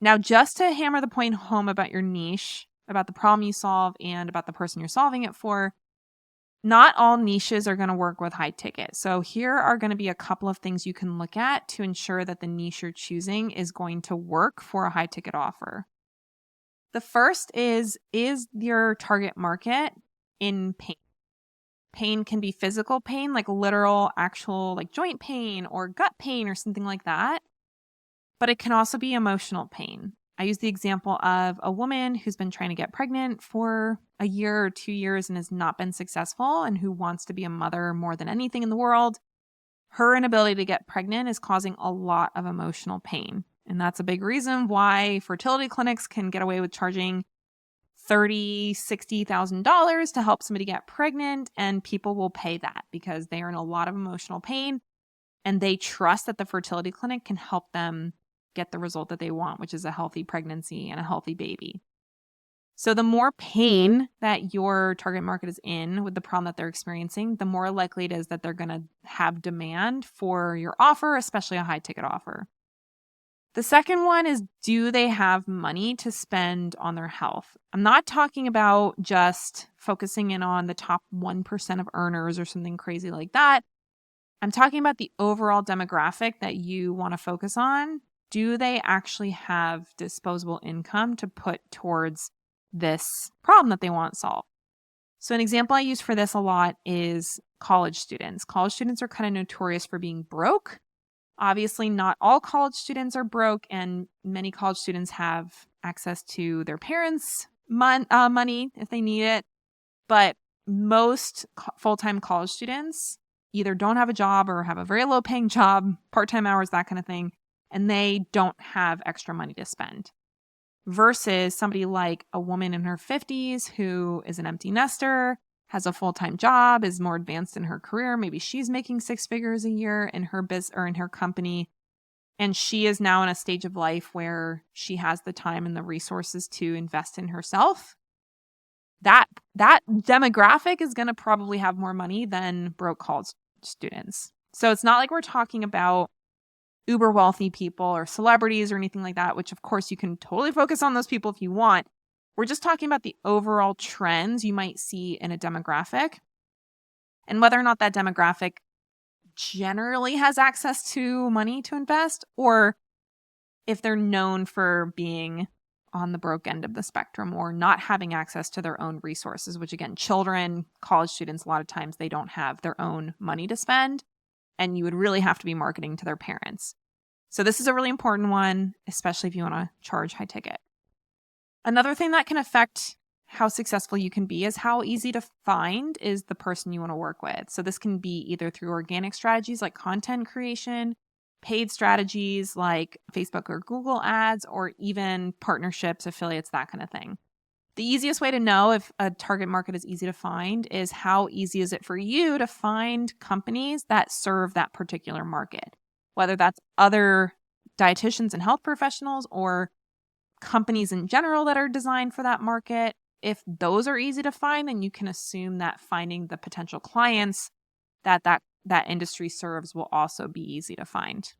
Now, just to hammer the point home about your niche, about the problem you solve, and about the person you're solving it for, not all niches are going to work with high ticket. So here are going to be a couple of things you can look at to ensure that the niche you're choosing is going to work for a high ticket offer. The first is your target market in pain? Pain can be physical pain, like literal, actual, like joint pain or gut pain or something like that. But it can also be emotional pain. I use the example of a woman who's been trying to get pregnant for a year or 2 years and has not been successful and who wants to be a mother more than anything in the world. Her inability to get pregnant is causing a lot of emotional pain. And that's a big reason why fertility clinics can get away with charging $30,000, $60,000 to help somebody get pregnant. And people will pay that because they are in a lot of emotional pain and they trust that the fertility clinic can help them get the result that they want, which is a healthy pregnancy and a healthy baby. So the more pain that your target market is in with the problem that they're experiencing, the more likely it is that they're going to have demand for your offer, especially a high ticket offer. The second one is, do they have money to spend on their health? I'm not talking about just focusing in on the top 1% of earners or something crazy like that. I'm talking about the overall demographic that you want to focus on. Do they actually have disposable income to put towards this problem that they want solved? So an example I use for this a lot is college students. College students are kind of notorious for being broke. Obviously, not all college students are broke, and many college students have access to their parents' money if they need it. But most full-time college students either don't have a job or have a very low-paying job, part-time hours, that kind of thing, and they don't have extra money to spend. Versus somebody like a woman in her 50s who is an empty nester, has a full-time job, is more advanced in her career. Maybe she's making 6 figures a year in her business or in her company. And she is now in a stage of life where she has the time and the resources to invest in herself. That demographic is going to probably have more money than broke college students. So it's not like we're talking about uber wealthy people or celebrities or anything like that, which of course you can totally focus on those people if you want. We're just talking about the overall trends you might see in a demographic and whether or not that demographic generally has access to money to invest, or if they're known for being on the broke end of the spectrum or not having access to their own resources, which again, children, college students, a lot of times they don't have their own money to spend, and you would really have to be marketing to their parents. So this is a really important one, especially if you want to charge high ticket. Another thing that can affect how successful you can be is how easy to find is the person you want to work with. So this can be either through organic strategies like content creation, paid strategies like Facebook or Google ads, or even partnerships, affiliates, that kind of thing. The easiest way to know if a target market is easy to find is how easy is it for you to find companies that serve that particular market, whether that's other dietitians and health professionals or companies in general that are designed for that market. If those are easy to find, then you can assume that finding the potential clients that industry serves will also be easy to find.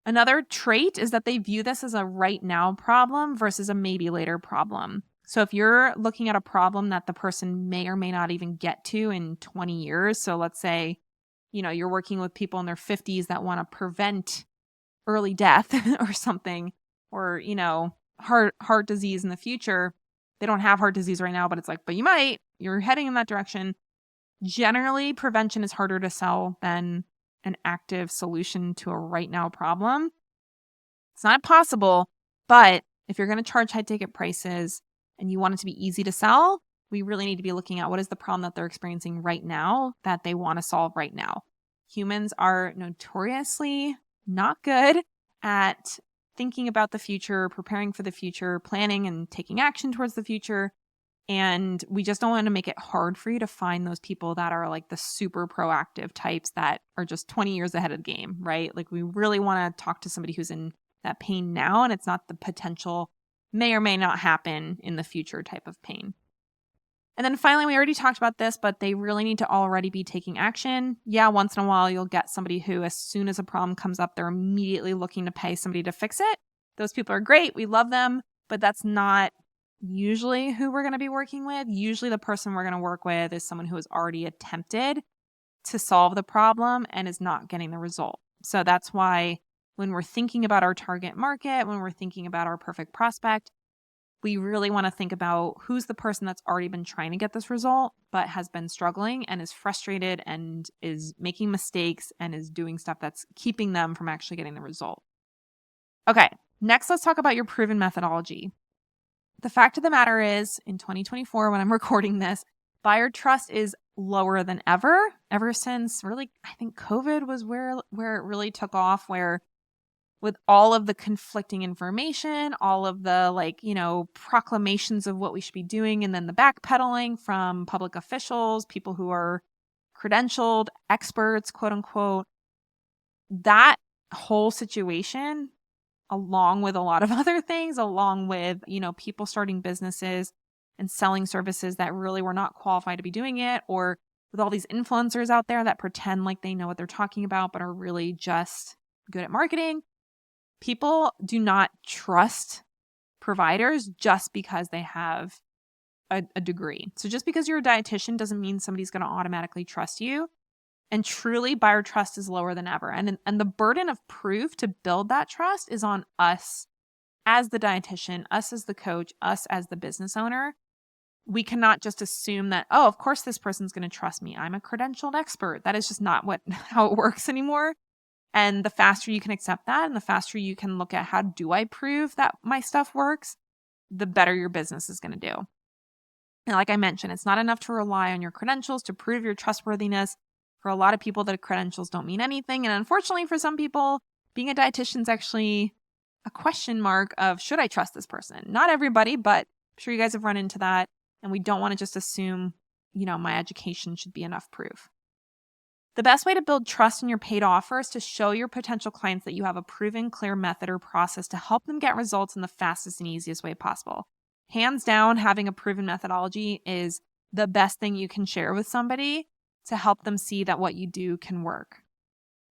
Another trait is that they view this as a right now problem versus a maybe later problem. So if you're looking at a problem that the person may or may not even get to in 20 years, so let's say, you're working with people in their 50s that want to prevent early death or something, or, heart disease in the future. They don't have heart disease right now, but it's like, but you might, you're heading in that direction. Generally, prevention is harder to sell than an active solution to a right now problem. It's not impossible, but if you're going to charge high ticket prices and you want it to be easy to sell, we really need to be looking at what is the problem that they're experiencing right now that they want to solve right now. Humans are notoriously not good at thinking about the future, preparing for the future, planning and taking action towards the future. And we just don't want to make it hard for you to find those people that are like the super proactive types that are just 20 years ahead of the game, right? Like we really want to talk to somebody who's in that pain now, and it's not the potential may or may not happen in the future type of pain. And then finally, we already talked about this, but they really need to already be taking action. Yeah, once in a while, you'll get somebody who, as soon as a problem comes up, they're immediately looking to pay somebody to fix it. Those people are great. We love them, but that's not usually who we're going to be working with. Usually the person we're going to work with is someone who has already attempted to solve the problem and is not getting the result. So that's why when we're thinking about our target market, when we're thinking about our perfect prospect, we really want to think about who's the person that's already been trying to get this result, but has been struggling and is frustrated and is making mistakes and is doing stuff that's keeping them from actually getting the result. Okay, next let's talk about your proven methodology. The fact of the matter is, in 2024, when I'm recording this, buyer trust is lower than ever since really, I think COVID was where it really took off, where with all of the conflicting information, all of the proclamations of what we should be doing, and then the backpedaling from public officials, people who are credentialed experts, quote unquote, that whole situation, along with a lot of other things, along with, people starting businesses and selling services that really were not qualified to be doing it, or with all these influencers out there that pretend like they know what they're talking about, but are really just good at marketing. People do not trust providers just because they have a degree. So just because you're a dietitian doesn't mean somebody's going to automatically trust you. And truly, buyer trust is lower than ever. And the burden of proof to build that trust is on us as the dietitian, us as the coach, us as the business owner. We cannot just assume that, oh, of course this person's going to trust me. I'm a credentialed expert. That is just not how it works anymore. And the faster you can accept that and the faster you can look at how do I prove that my stuff works, the better your business is going to do. And like I mentioned, it's not enough to rely on your credentials to prove your trustworthiness. For a lot of people, the credentials don't mean anything. And unfortunately, for some people, being a dietitian is actually a question mark of, should I trust this person? Not everybody, but I'm sure you guys have run into that. And we don't want to just assume, my education should be enough proof. The best way to build trust in your paid offer is to show your potential clients that you have a proven, clear method or process to help them get results in the fastest and easiest way possible. Hands down, having a proven methodology is the best thing you can share with somebody to help them see that what you do can work.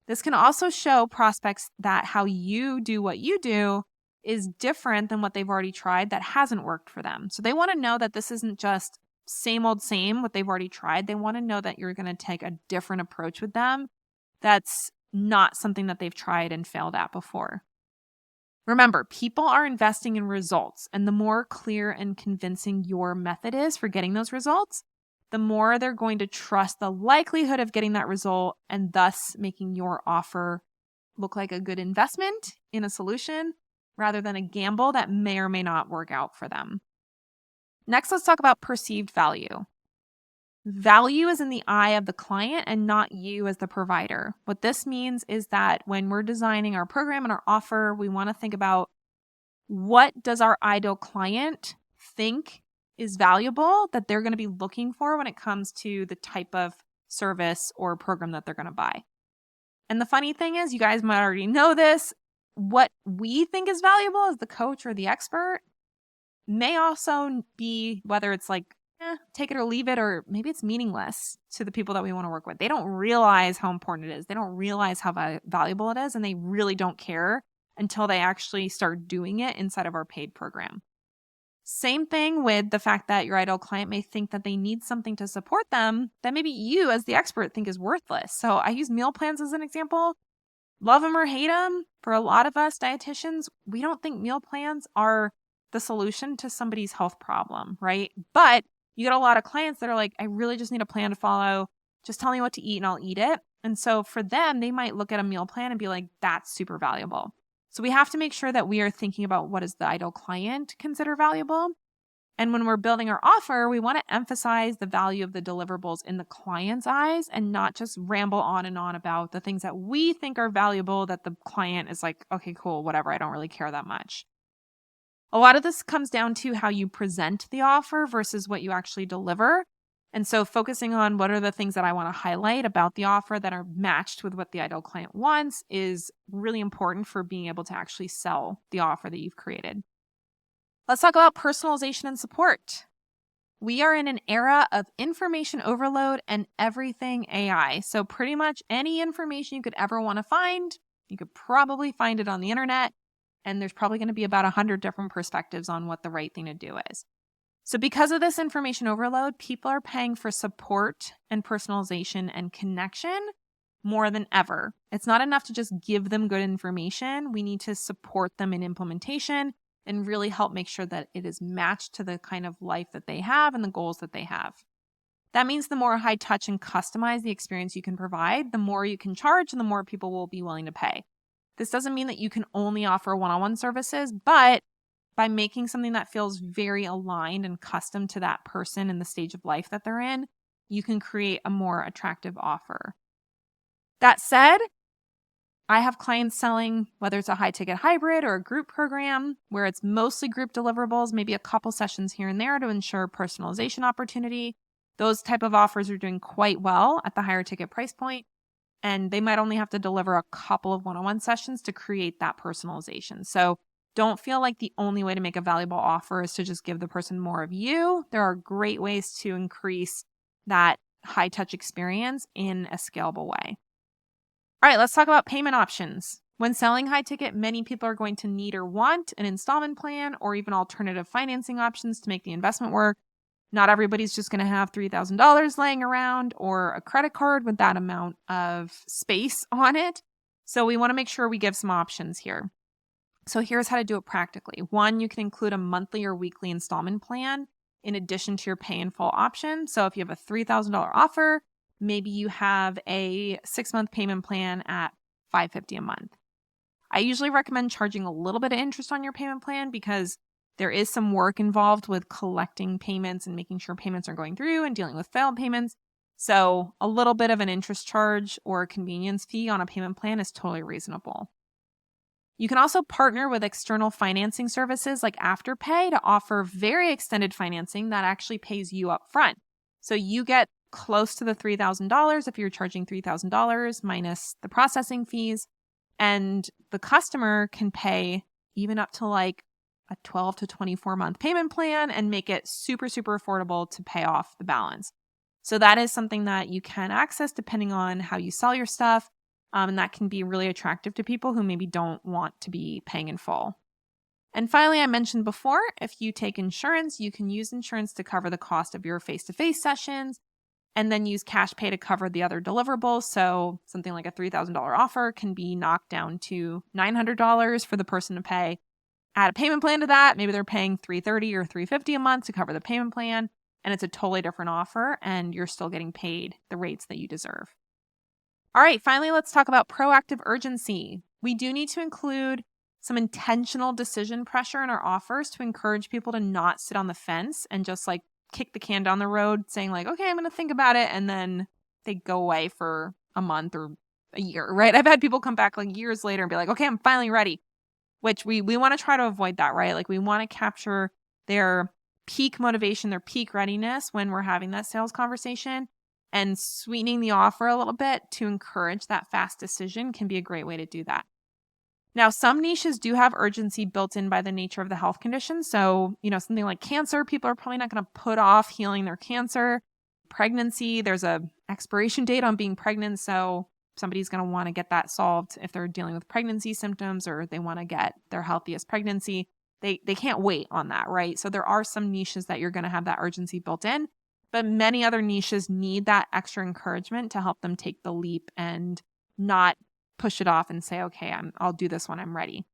This can also show prospects that how you do what you do is different than what they've already tried that hasn't worked for them. So they want to know that this isn't just same old same what they've already tried. They want to know that you're going to take a different approach with them that's not something that they've tried and failed at before. Remember, people are investing in results, and the more clear and convincing your method is for getting those results, the more they're going to trust the likelihood of getting that result and thus making your offer look like a good investment in a solution rather than a gamble that may or may not work out for them. Next, let's talk about perceived value. Value is in the eye of the client and not you as the provider. What this means is that when we're designing our program and our offer, we want to think about, what does our ideal client think is valuable that they're going to be looking for when it comes to the type of service or program that they're going to buy. And the funny thing is, you guys might already know this, what we think is valuable as the coach or the expert may also be, whether it's like, take it or leave it, or maybe it's meaningless to the people that we want to work with. They don't realize how important it is. They don't realize how valuable it is, and they really don't care until they actually start doing it inside of our paid program. Same thing with the fact that your ideal client may think that they need something to support them that maybe you as the expert think is worthless. So I use meal plans as an example. Love them or hate them, for a lot of us dietitians, we don't think meal plans are the solution to somebody's health problem, right? But you get a lot of clients that are like, I really just need a plan to follow. Just tell me what to eat and I'll eat it. And so for them, they might look at a meal plan and be like, that's super valuable. So we have to make sure that we are thinking about, what does the ideal client consider valuable? And when we're building our offer, we want to emphasize the value of the deliverables in the client's eyes and not just ramble on and on about the things that we think are valuable that the client is like, okay, cool, whatever, I don't really care that much. A lot of this comes down to how you present the offer versus what you actually deliver. And so focusing on what are the things that I want to highlight about the offer that are matched with what the ideal client wants is really important for being able to actually sell the offer that you've created. Let's talk about personalization and support. We are in an era of information overload and everything AI. So pretty much any information you could ever want to find, you could probably find it on the internet. And there's probably going to be about 100 different perspectives on what the right thing to do is. So because of this information overload, people are paying for support and personalization and connection more than ever. It's not enough to just give them good information. We need to support them in implementation and really help make sure that it is matched to the kind of life that they have and the goals that they have. That means the more high touch and customized the experience you can provide, the more you can charge and the more people will be willing to pay. This doesn't mean that you can only offer one-on-one services, but by making something that feels very aligned and custom to that person and the stage of life that they're in, you can create a more attractive offer. That said, I have clients selling, whether it's a high ticket hybrid or a group program where it's mostly group deliverables, maybe a couple sessions here and there to ensure personalization opportunity. Those type of offers are doing quite well at the higher ticket price point. And they might only have to deliver a couple of one-on-one sessions to create that personalization. So don't feel like the only way to make a valuable offer is to just give the person more of you. There are great ways to increase that high-touch experience in a scalable way. All right, let's talk about payment options. When selling high ticket, many people are going to need or want an installment plan or even alternative financing options to make the investment work. Not everybody's just going to have $3,000 laying around or a credit card with that amount of space on it. So we want to make sure we give some options here. So here's how to do it practically. One, you can include a monthly or weekly installment plan in addition to your pay in full option. So if you have a $3,000 offer, maybe you have a 6-month payment plan at $550 a month. I usually recommend charging a little bit of interest on your payment plan because there is some work involved with collecting payments and making sure payments are going through and dealing with failed payments. So a little bit of an interest charge or a convenience fee on a payment plan is totally reasonable. You can also partner with external financing services like Afterpay to offer very extended financing that actually pays you up front. So you get close to the $3,000 if you're charging $3,000 minus the processing fees. And the customer can pay even up to like a 12 to 24 month payment plan and make it super, super affordable to pay off the balance. So that is something that you can access depending on how you sell your stuff. And that can be really attractive to people who maybe don't want to be paying in full. And finally, I mentioned before, if you take insurance, you can use insurance to cover the cost of your face-to-face sessions and then use cash pay to cover the other deliverables. So something like a $3,000 offer can be knocked down to $900 for the person to pay. Add a payment plan to that. Maybe they're paying $330 or $350 a month to cover the payment plan, and it's a totally different offer, and you're still getting paid the rates that you deserve. All right, finally, let's talk about proactive urgency. We do need to include some intentional decision pressure in our offers to encourage people to not sit on the fence and just like kick the can down the road saying like, okay, I'm going to think about it. And then they go away for a month or a year, right? I've had people come back like years later and be like, okay, I'm finally ready, which we want to try to avoid that, right? Like we want to capture their peak motivation, their peak readiness when we're having that sales conversation. And sweetening the offer a little bit to encourage that fast decision can be a great way to do that. Now, some niches do have urgency built in by the nature of the health condition. So, something like cancer, people are probably not going to put off healing their cancer. Pregnancy, there's a expiration date on being pregnant. So somebody's going to want to get that solved if they're dealing with pregnancy symptoms or they want to get their healthiest pregnancy. They can't wait on that, right? So there are some niches that you're going to have that urgency built in. But many other niches need that extra encouragement to help them take the leap and not push it off and say, okay, I'll do this when I'm ready.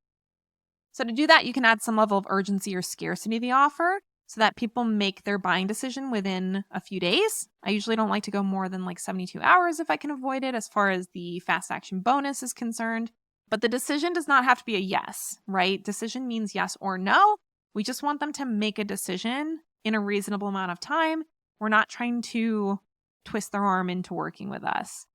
So to do that, you can add some level of urgency or scarcity to the offer so that people make their buying decision within a few days. I usually don't like to go more than like 72 hours if I can avoid it as far as the fast action bonus is concerned. But the decision does not have to be a yes, right? Decision means yes or no. We just want them to make a decision in a reasonable amount of time. We're not trying to twist their arm into working with us.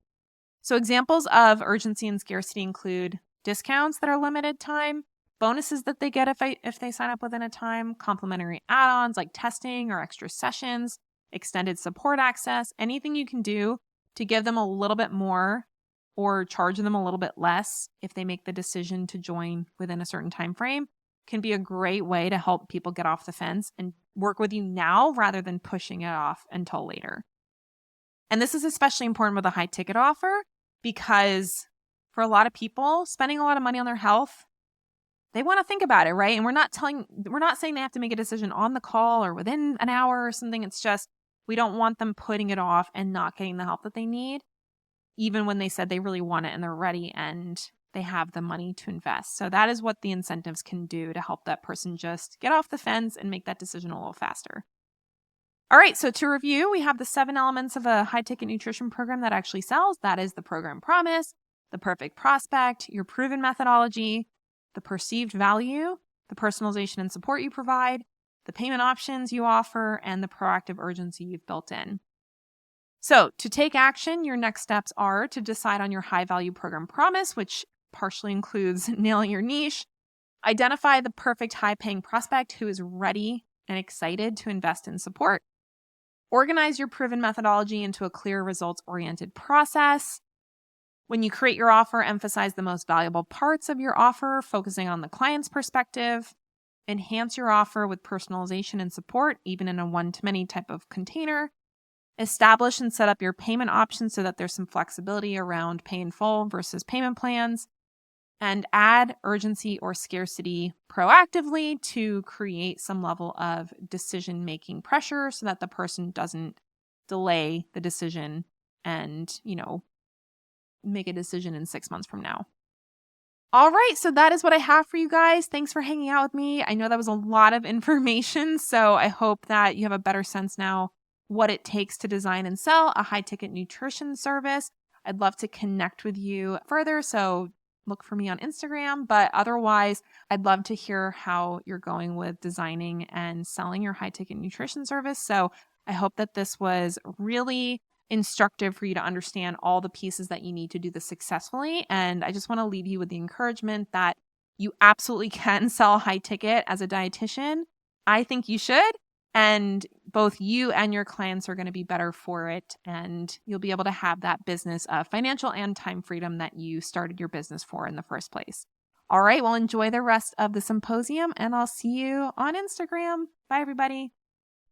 So examples of urgency and scarcity include discounts that are limited time, bonuses that they get if they sign up within a time, complimentary add-ons like testing or extra sessions, extended support access, anything you can do to give them a little bit more or charge them a little bit less if they make the decision to join within a certain time frame can be a great way to help people get off the fence and work with you now rather than pushing it off until later. And this is especially important with a high ticket offer because for a lot of people, spending a lot of money on their health, they want to think about it, right? And we're not saying they have to make a decision on the call or within an hour or something. It's just we don't want them putting it off and not getting the help that they need, even when they said they really want it and they're ready and they have the money to invest. So that is what the incentives can do to help that person just get off the fence and make that decision a little faster. All right, so to review, we have the 7 elements of a high-ticket nutrition program that actually sells. That is the program promise, the perfect prospect, your proven methodology, the perceived value, the personalization and support you provide, the payment options you offer, and the proactive urgency you've built in. So to take action, your next steps are to decide on your high-value program promise, which partially includes nailing your niche, identify the perfect high-paying prospect who is ready and excited to invest in support, organize your proven methodology into a clear results-oriented process. When you create your offer, emphasize the most valuable parts of your offer, focusing on the client's perspective. Enhance your offer with personalization and support, even in a one-to-many type of container. Establish and set up your payment options so that there's some flexibility around pay in full versus payment plans. And add urgency or scarcity proactively to create some level of decision-making pressure so that the person doesn't delay the decision and, make a decision in 6 months from now. All right, so that is what I have for you guys. Thanks for hanging out with me. I know that was a lot of information, so I hope that you have a better sense now what it takes to design and sell a high-ticket nutrition service. I'd love to connect with you further, so look for me on Instagram, but otherwise, I'd love to hear how you're going with designing and selling your high-ticket nutrition service. So I hope that this was really instructive for you to understand all the pieces that you need to do this successfully. And I just want to leave you with the encouragement that You absolutely can sell high ticket as a dietitian. I think you should. And both you and your clients are going to be better for it. And you'll be able to have that business of financial and time freedom that you started your business for in the first place. All right. Well, enjoy the rest of the symposium and I'll see you on Instagram. Bye, everybody.